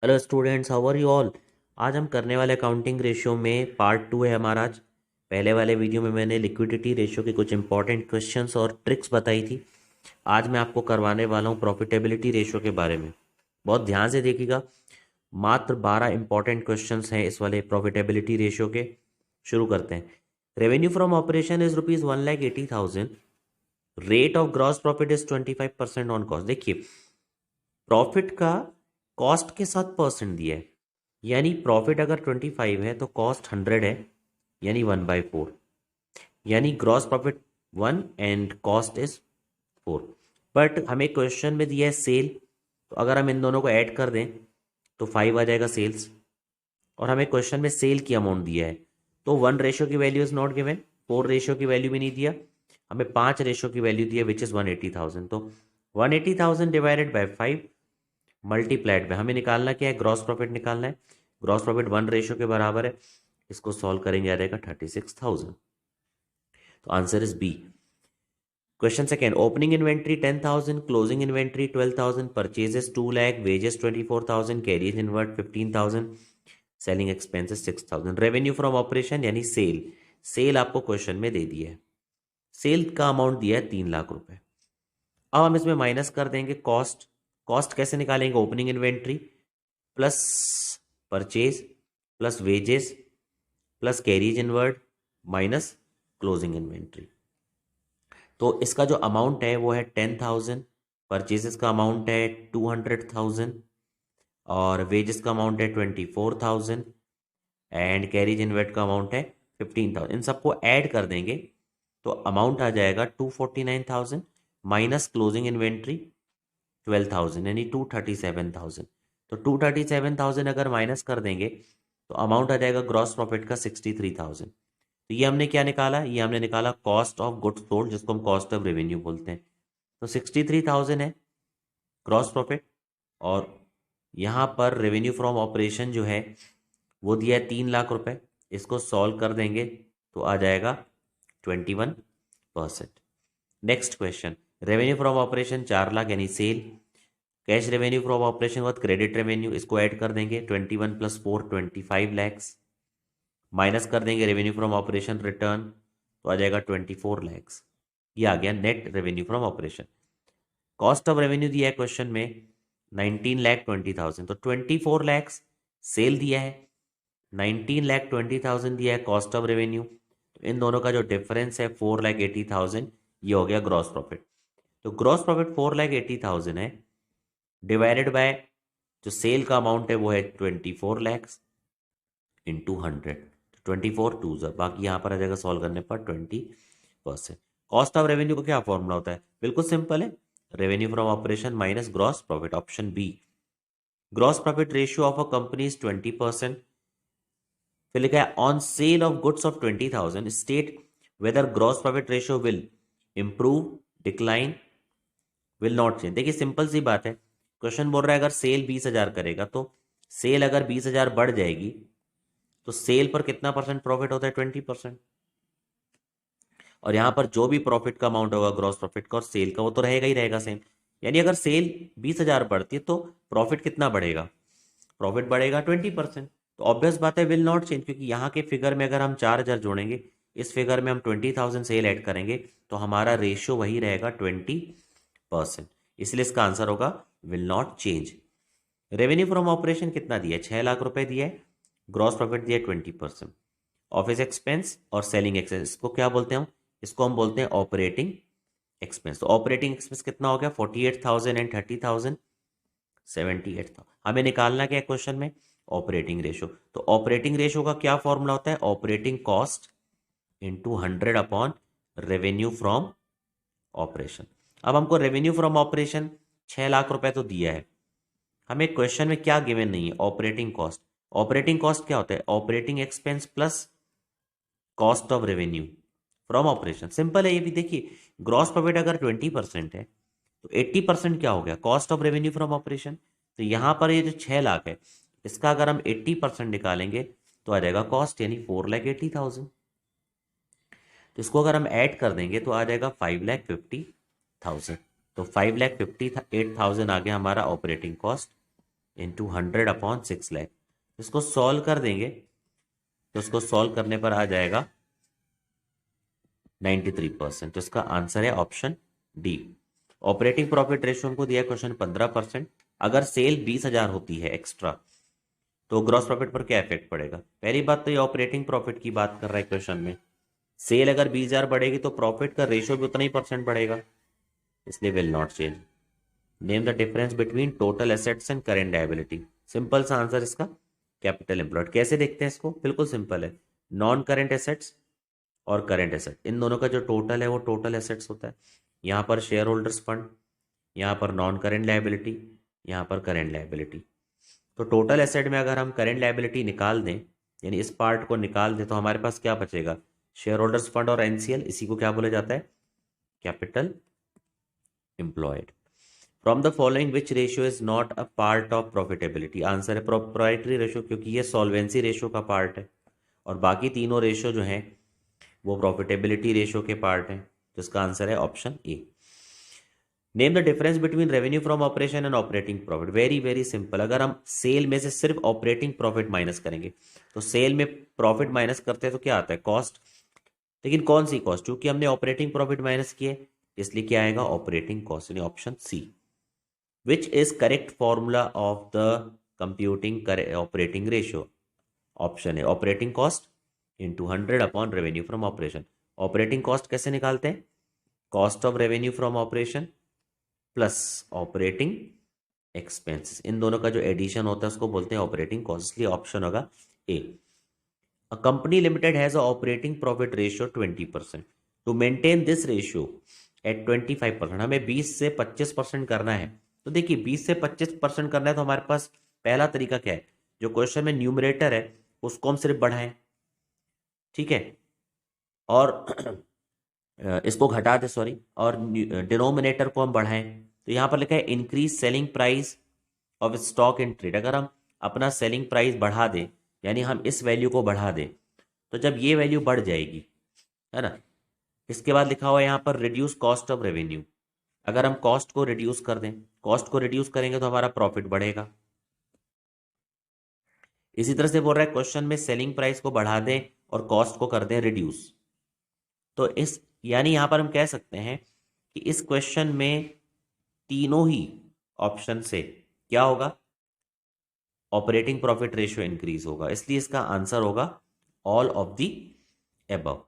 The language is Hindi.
Hello students, how are you all. आज हम करने वाले अकाउंटिंग रेशियो में पार्ट 2 है हमारा। आज पहले वाले वीडियो में मैंने लिक्विडिटी रेशियो के कुछ इंपॉर्टेंट क्वेश्चंस और ट्रिक्स बताई थी। आज मैं आपको करवाने वाला हूँ प्रॉफिटेबिलिटी रेशियो के बारे में। बहुत ध्यान से देखिएगा, मात्र 12 इंपॉर्टेंट क्वेश्चंस हैं इस वाले प्रॉफिटेबिलिटी रेशियो के। शुरू करते हैं। Revenue from operation is ₹1,80,000। Rate of gross profit is 25% on cost. देखिए, प्रॉफिट का कॉस्ट के साथ परसेंट दिया है, यानी प्रॉफिट अगर 25 है तो कॉस्ट 100 है, यानी 1/4, यानी gross profit 1 and cost is 4। But हमें क्वेश्चन में दिया है सेल, तो अगर हम इन दोनों को ऐड कर दें तो 5 आ जाएगा सेल्स। और हमें क्वेश्चन में सेल की अमाउंट दिया है, तो 1 रेशियो की value is not given, 4 ratio की वैल्यू भी नहीं दिया, हमें 5 रेशियो की वैल्यू दी है विच इज़ 180,000। तो 180,000 डिवाइडेड बाई 5 मल्टीप्लाइड में हमें निकालना क्या है, ग्रॉस प्रॉफिट निकालना है। ग्रॉस प्रॉफिट 1 रेशियो के बराबर है, इसको सॉल्व करेंगे आ जाएगा 36,000। तो answer is b. Question second, opening inventory 10,000, closing inventory 12,000, purchases 2 lakh, wages 24,000, carriage inward 15,000, selling expenses 6,000। Revenue from operation यानी सेल, सेल आपको क्वेश्चन में दे दिया है। सेल का अमाउंट दिया है 3,00,000 रुपए। अब हम इसमें माइनस कर देंगे कॉस्ट। कॉस्ट कैसे निकालेंगे, opening inventory plus purchase plus wages plus carries inward minus closing inventory. तो इसका जो अमाउंट है वो है 10,000, परचेजेस का अमाउंट है 200,000 और वेजेस का अमाउंट है 24,000 एंड कैरीज इनवर्ड का अमाउंट है 15,000। इन सबको ऐड कर देंगे तो अमाउंट आ जाएगा 249,000 माइनस क्लोजिंग इन्वेंट्री 12,000, यानी 237,000। तो 237,000 अगर माइनस कर देंगे तो अमाउंट आ जाएगा ग्रॉस प्रॉफिट का 63,000। तो ये हमने क्या निकाला, ये हमने निकाला कॉस्ट ऑफ गुड्स सोल्ड, जिसको हम कॉस्ट ऑफ रेवेन्यू बोलते हैं। तो 63,000 है ग्रॉस प्रॉफिट, और यहाँ पर रेवेन्यू फ्रॉम ऑपरेशन जो है वो दिया है 3,00,000 रुपए। इसको सॉल्व कर देंगे तो आ जाएगा 21%। Next question, revenue from operation 4,00,000 यानी sale. Cash revenue from operation worth credit revenue, इसको ऐड कर देंगे 21 + 4 25 लैक्स, माइनस कर देंगे रेवेन्यू फ्रॉम ऑपरेशन रिटर्न, तो आ जाएगा 24 लैक्स। ये आ गया net revenue from operation. Cost of revenue दिया है क्वेश्चन में 19,20,000, तो 24 लैक्स सेल दिया है, 19,20,000 दिया है कॉस्ट ऑफ रेवेन्यू। तो इन दोनों का जो डिफरेंस है 4,80,000, ये हो गया ग्रॉस प्रॉफिट। तो ग्रॉस प्रॉफिट 4,80,000 है, डिवाइडेड बाय जो सेल का अमाउंट है वो है 24 लैक्स इंटू 100, 24 टू ज़र, बाकी यहाँ पर आ जाएगा सॉल्व करने पर 20%। कॉस्ट ऑफ रेवेन्यू का क्या फॉर्मूला होता है, बिल्कुल सिंपल है, revenue from operation minus gross profit, option b. Gross profit ratio of a company is 20%। फिर लिखा है on sale of goods of 20,000 state whether gross profit ratio will improve, decline, will not change. देखिए सिंपल सी बात है, क्वेश्चन बोल रहा है अगर सेल 20,000 करेगा तो सेल अगर 20,000 बढ़ जाएगी तो सेल पर कितना परसेंट प्रॉफिट होता है, 20%। और यहाँ पर जो भी प्रॉफिट का अमाउंट होगा ग्रॉस प्रॉफिट का और सेल का वो तो रहेगा ही रहेगा सेम। यानी अगर सेल 20,000 बढ़ती है तो प्रॉफिट कितना बढ़ेगा, प्रॉफिट बढ़ेगा 20%। तो ऑब्वियस बात है विल नॉट चेंज, क्योंकि यहाँ के फिगर में अगर हम 4,000 जोड़ेंगे, इस फिगर में हम 20,000 सेल ऐड करेंगे, तो हमारा रेशियो वही रहेगा 20%। इसलिए इसका आंसर होगा will not change. Revenue from operation कितना दिया है, 6,00,000 रुपए दिया है, ग्रॉस प्रॉफिट दिया है 20%। ऑफिस एक्सपेंस और सेलिंग एक्सपेंस, इसको क्या बोलते हैं हम, इसको हम बोलते हैं ऑपरेटिंग एक्सपेंस। तो ऑपरेटिंग एक्सपेंस कितना हो गया, 48,000 एंड 30,000, 78,000। हमें निकालना क्या है क्वेश्चन में, ऑपरेटिंग रेशो। तो ऑपरेटिंग रेशो का क्या फॉर्मूला होता है, operating cost into 100 upon revenue from operation. अब हमको रेवेन्यू फ्रॉम ऑपरेशन 6,00,000 रुपए तो दिया है, हमें क्वेश्चन में क्या गिवन नहीं है, ऑपरेटिंग कॉस्ट। ऑपरेटिंग कॉस्ट क्या होता है, operating expense plus cost of revenue from operation. Simple है ये भी। देखिए ग्रॉस प्रॉफिट अगर 20% है तो 80% क्या हो गया, cost of revenue from operation. तो यहाँ पर ये जो 6,00,000 है, इसका अगर हम 80% निकालेंगे तो आ जाएगा कॉस्ट, यानी 4,80,000। तो इसको अगर हम ऐड कर देंगे तो आ जाएगा 5,50,000। तो 5,58,000 आ गया हमारा ऑपरेटिंग कॉस्ट। इंटू 100/6 लाख। इसको सॉल्व कर देंगे तो इसको सॉल्व करने पर आ जाएगा 93%। तो इसका आंसर है option D. Operating profit ratio हमको दिया क्वेश्चन 15%। अगर सेल 20,000 होती है एक्स्ट्रा तो ग्रॉस प्रॉफिट पर क्या इफेक्ट पड़ेगा? पहली बात तो ये ऑपरेटिंग प्रॉफिट की बात कर रहा है क्वेश्चन में। सेल अगर 20,000 बढ़ेगी तो प्रॉफिट का रेशियो भी उतना ही परसेंट बढ़ेगा, इसलिए will not change. Name the difference between total assets and current liability. Simple सा आंसर इसका कैपिटल एम्प्लॉयड। कैसे देखते हैं इसको? बिल्कुल सिंपल है। नॉन करेंट एसेट्स और करेंट एसेट, इन दोनों का जो टोटल है वो टोटल एसेट्स होता है। यहाँ पर शेयर होल्डर्स फंड, यहाँ पर नॉन करेंट लायबिलिटी, यहाँ पर करेंट लायबिलिटी। तो टोटल एसेट में अगर हम करेंट लायबिलिटी निकाल दें, यानी इस पार्ट को निकाल दें, तो हमारे पास क्या बचेगा? शेयर होल्डर्स फंड और एनसीएल। इसी को क्या बोला जाता है? Capital employed. From the following which ratio is not a part of profitability? Answer है प्रोप्राइटरी रेशियो, क्योंकि ये सॉल्वेंसी रेशियो का पार्ट है और बाकी तीनों रेशियो जो हैं वो प्रॉफिटेबिलिटी रेशियो के पार्ट हैं। तो इसका आंसर है option A. Name the difference between revenue from operation and operating profit. Very very simple. अगर हम सेल में से सिर्फ ऑपरेटिंग प्रॉफिट माइनस करेंगे, तो सेल में प्रॉफिट माइनस करते हैं तो क्या आता है? कॉस्ट। लेकिन कौन सी कॉस्ट? क्योंकि हमने ऑपरेटिंग प्रॉफिट माइनस किए, इसलिए क्या आएगा? ऑपरेटिंग कॉस्ट, यानी option C. Which is correct formula of the computing operating ratio? Option है ऑपरेटिंग कॉस्ट इंटू 100/रेवेन्यू फ्रॉम ऑपरेशन। ऑपरेटिंग कॉस्ट कैसे निकालते हैं? Cost of revenue from operation plus operating expenses, इन दोनों का जो एडिशन होता है उसको बोलते हैं ऑपरेटिंग कॉस्ट, इसलिए ऑप्शन होगा A. A company limited has a operating profit ratio 20%। To maintain this ratio at 25%, हमें 20 से 25% करना है। तो देखिए 20 से 25% करना है तो हमारे पास पहला तरीका क्या है? जो क्वेश्चन में न्यूमरेटर है उसको हम सिर्फ बढ़ाएं, ठीक है, और इसको घटा दे, सॉरी, और डिनोमिनेटर को हम बढ़ाएं। तो यहाँ पर लिखा है increase selling price of stock in trade. अगर हम अपना सेलिंग प्राइस बढ़ा दें, यानी हम इस वैल्यू को बढ़ा दें, तो जब ये वैल्यू बढ़ जाएगी, है ना, इसके बाद लिखा हुआ है यहाँ पर रिड्यूस कॉस्ट ऑफ रेवेन्यू। अगर हम कॉस्ट को रिड्यूस कर दें, कॉस्ट को रिड्यूस करेंगे तो हमारा प्रॉफिट बढ़ेगा। इसी तरह से बोल रहा है क्वेश्चन में सेलिंग प्राइस को बढ़ा दें और कॉस्ट को कर दें रिड्यूस। तो इस, यानी यहां पर हम कह सकते हैं कि इस क्वेश्चन में तीनों ही ऑप्शन से क्या होगा? ऑपरेटिंग प्रॉफिट रेशियो इंक्रीज होगा, इसलिए इसका आंसर होगा ऑल ऑफ द एबव।